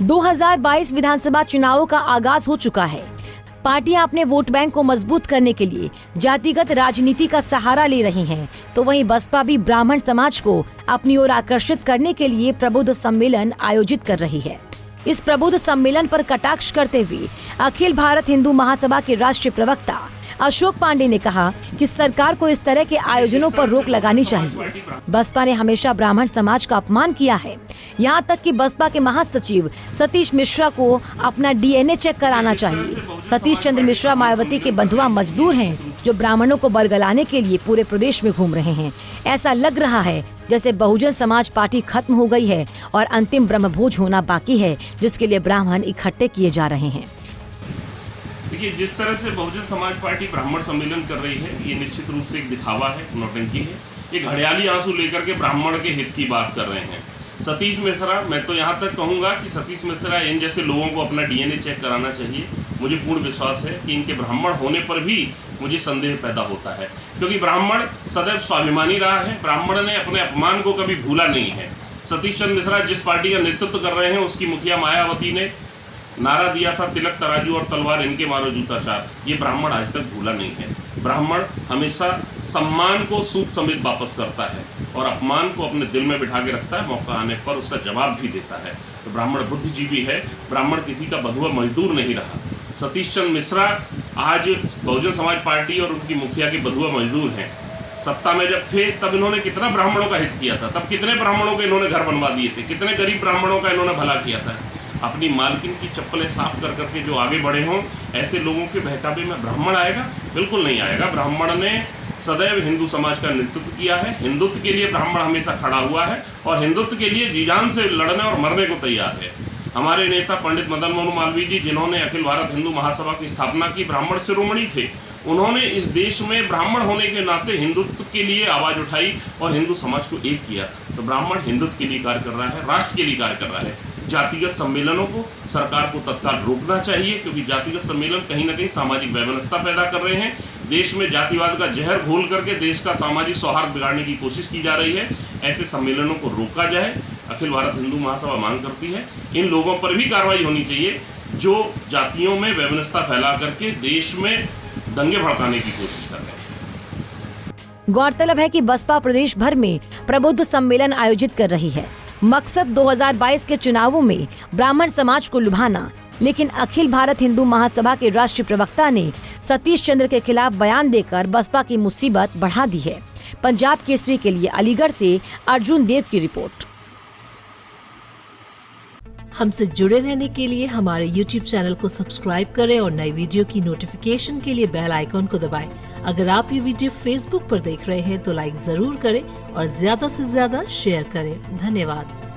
2022 विधानसभा चुनावों का आगाज हो चुका है। पार्टियां अपने वोट बैंक को मजबूत करने के लिए जातिगत राजनीति का सहारा ले रही हैं, तो वहीं बसपा भी ब्राह्मण समाज को अपनी ओर आकर्षित करने के लिए प्रबुद्ध सम्मेलन आयोजित कर रही है। इस प्रबुद्ध सम्मेलन पर कटाक्ष करते हुए अखिल भारत हिंदू महासभा के राष्ट्रीय प्रवक्ता अशोक पांडे ने कहा कि सरकार को इस तरह के आयोजनों पर रोक लगानी चाहिए। बसपा ने हमेशा ब्राह्मण समाज का अपमान किया है। यहाँ तक कि बसपा के महासचिव सतीश मिश्रा को अपना DNA चेक कराना चाहिए। सतीश चंद्र मिश्रा मायावती के बंधुआ मजदूर हैं, जो ब्राह्मणों को बरगलाने के लिए पूरे प्रदेश में घूम रहे हैं। ऐसा लग रहा है जैसे बहुजन समाज पार्टी खत्म हो गई है और अंतिम ब्रह्मभोज होना बाकी है, जिसके लिए ब्राह्मण इकट्ठे किए जा रहे हैं। देखिए, जिस तरह से बहुजन समाज पार्टी ब्राह्मण सम्मेलन कर रही है, ये निश्चित रूप से एक दिखावा है, नौटंकी है। ये घड़ियाली आंसू लेकर के ब्राह्मण के हित की बात कर रहे हैं। सतीश मिश्रा, मैं तो यहाँ तक कहूँगा कि सतीश मिश्रा इन जैसे लोगों को अपना DNA चेक कराना चाहिए। मुझे पूर्ण विश्वास है कि इनके ब्राह्मण होने पर भी मुझे संदेह पैदा होता है, क्योंकि ब्राह्मण सदैव स्वाभिमानी रहा है। ब्राह्मण ने अपने अपमान को कभी भूला नहीं है। सतीश चंद्र मिश्रा जिस पार्टी का नेतृत्व कर रहे हैं, उसकी मुखिया मायावती ने नारा दिया था, तिलक तराजू और तलवार इनके मारो जूताचार। ये ब्राह्मण आज तक भूला नहीं है। ब्राह्मण हमेशा सम्मान को सूद समेत वापस करता है और अपमान को अपने दिल में बिठा के रखता है। मौका आने पर उसका जवाब भी देता है। तो ब्राह्मण बुद्धिजीवी है, ब्राह्मण किसी का बंधुआ मजदूर नहीं रहा। सतीश चंद्र मिश्रा आज बहुजन समाज पार्टी और उनकी मुखिया के बंधुआ मजदूर हैं। सत्ता में जब थे तब इन्होंने कितना ब्राह्मणों का हित किया था, तब कितने ब्राह्मणों के इन्होंने घर बनवा दिए थे, कितने गरीब ब्राह्मणों का इन्होंने भला किया था। अपनी मालकिन की चप्पलें साफ कर करके जो आगे बढ़े हों, ऐसे लोगों के बहकावे में ब्राह्मण आएगा? बिल्कुल नहीं आएगा। ब्राह्मण ने सदैव हिंदू समाज का नेतृत्व किया है। हिंदुत्व के लिए ब्राह्मण हमेशा खड़ा हुआ है और हिंदुत्व के लिए जी जान से लड़ने और मरने को तैयार है। हमारे नेता पंडित मदन मोहन मालवीय जी, जिन्होंने अखिल भारत हिंदू महासभा की स्थापना की, ब्राह्मण शिरोमणि थे। उन्होंने इस देश में ब्राह्मण होने के नाते हिंदुत्व के लिए आवाज़ उठाई और हिंदू समाज को एक किया। तो ब्राह्मण हिंदुत्व के लिए कार्य कर रहा है, राष्ट्र के लिए कार्य कर रहा है। जातिगत सम्मेलनों को सरकार को तत्काल रोकना चाहिए, क्योंकि जातिगत सम्मेलन कहीं ना कहीं सामाजिक व्यवस्था पैदा कर रहे हैं। देश में जातिवाद का जहर घोल करके देश का सामाजिक सौहार्द बिगाड़ने की कोशिश की जा रही है। ऐसे सम्मेलनों को रोका जाए। अखिल भारत हिंदू महासभा मांग करती है इन लोगों पर भी कार्रवाई होनी चाहिए जो जातियों में व्यवस्था फैला करके देश में दंगे भड़काने की कोशिश कर रहे हैं। गौरतलब है कि बसपा प्रदेश भर में प्रबुद्ध सम्मेलन आयोजित कर रही है। मकसद 2022 के चुनावों में ब्राह्मण समाज को लुभाना, लेकिन अखिल भारत हिंदू महासभा के राष्ट्रीय प्रवक्ता ने सतीश चंद्र के खिलाफ बयान देकर बसपा की मुसीबत बढ़ा दी है। पंजाब केसरी के लिए अलीगढ़ से अर्जुन देव की रिपोर्ट। हमसे जुड़े रहने के लिए हमारे YouTube चैनल को सब्सक्राइब करें और नई वीडियो की नोटिफिकेशन के लिए बेल आइकॉन को दबाएं। अगर आप ये वीडियो Facebook पर देख रहे हैं तो लाइक जरूर करें और ज्यादा से ज्यादा शेयर करें। धन्यवाद।